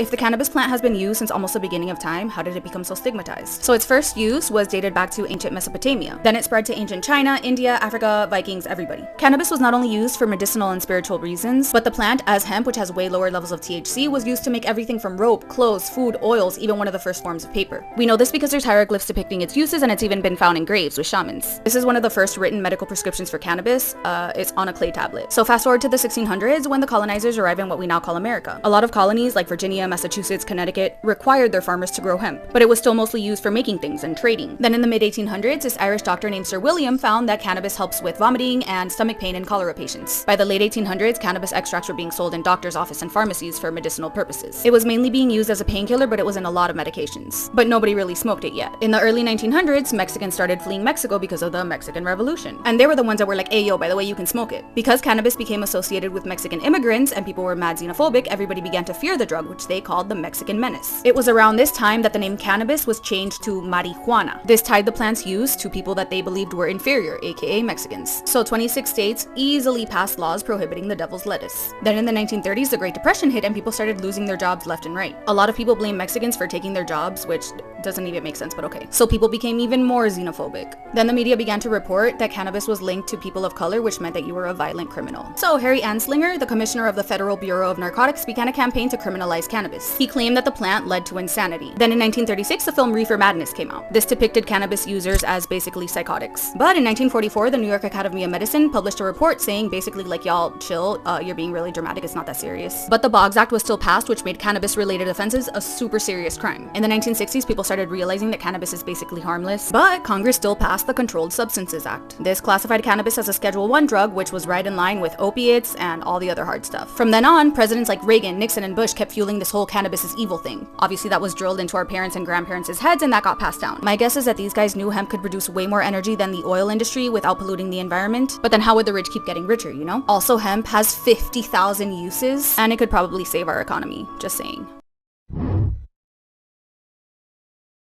If the cannabis plant has been used since almost the beginning of time, how did it become so stigmatized? So its first use was dated back to ancient Mesopotamia. Then it spread to ancient China, India, Africa, Vikings, everybody. Cannabis was not only used for medicinal and spiritual reasons, but the plant, as hemp, which has way lower levels of THC, was used to make everything from rope, clothes, food, oils, even one of the first forms of paper. We know this because there's hieroglyphs depicting its uses, and it's even been found in graves with shamans. This is one of the first written medical prescriptions for cannabis. It's on a clay tablet. So fast forward to the 1600s when the colonizers arrived in what we now call America. A lot of colonies like Virginia, Massachusetts, Connecticut required their farmers to grow hemp, but it was still mostly used for making things and trading. Then in the mid-1800s, this Irish doctor named Sir William found that cannabis helps with vomiting and stomach pain in cholera patients. By the late 1800s, cannabis extracts were being sold in doctors' offices and pharmacies for medicinal purposes. It was mainly being used as a painkiller, but it was in a lot of medications. But nobody really smoked it yet. In the early 1900s, Mexicans started fleeing Mexico because of the Mexican Revolution. And they were the ones that were like, hey yo, by the way, you can smoke it. Because cannabis became associated with Mexican immigrants and people were mad xenophobic, everybody began to fear the drug, which they called the Mexican menace. It was around this time that the name cannabis was changed to marijuana. This tied the plant's use to people that they believed were inferior, aka Mexicans. So 26 states easily passed laws prohibiting the devil's lettuce. Then in the 1930s, the Great Depression hit and people started losing their jobs left and right. A lot of people blame Mexicans for taking their jobs, which doesn't even make sense, but okay. So people became even more xenophobic. Then the media began to report that cannabis was linked to people of color, which meant that you were a violent criminal. So Harry Anslinger, the commissioner of the Federal Bureau of Narcotics, began a campaign to criminalize cannabis. He claimed that the plant led to insanity. Then in 1936, the film Reefer Madness came out. This depicted cannabis users as basically psychotics. But in 1944, the New York Academy of Medicine published a report saying basically like, y'all chill, you're being really dramatic, it's not that serious. But the Boggs Act was still passed, which made cannabis-related offenses a super serious crime. In the 1960s, people started realizing that cannabis is basically harmless, but Congress still passed the Controlled Substances Act. This classified cannabis as a Schedule I drug, which was right in line with opiates and all the other hard stuff. From then on, presidents like Reagan, Nixon, and Bush kept fueling this whole cannabis is evil thing. Obviously, that was drilled into our parents' and grandparents' heads, and that got passed down. My guess is that these guys knew hemp could produce way more energy than the oil industry without polluting the environment, but then how would the rich keep getting richer, you know? Also, hemp has 50,000 uses, and it could probably save our economy. Just saying.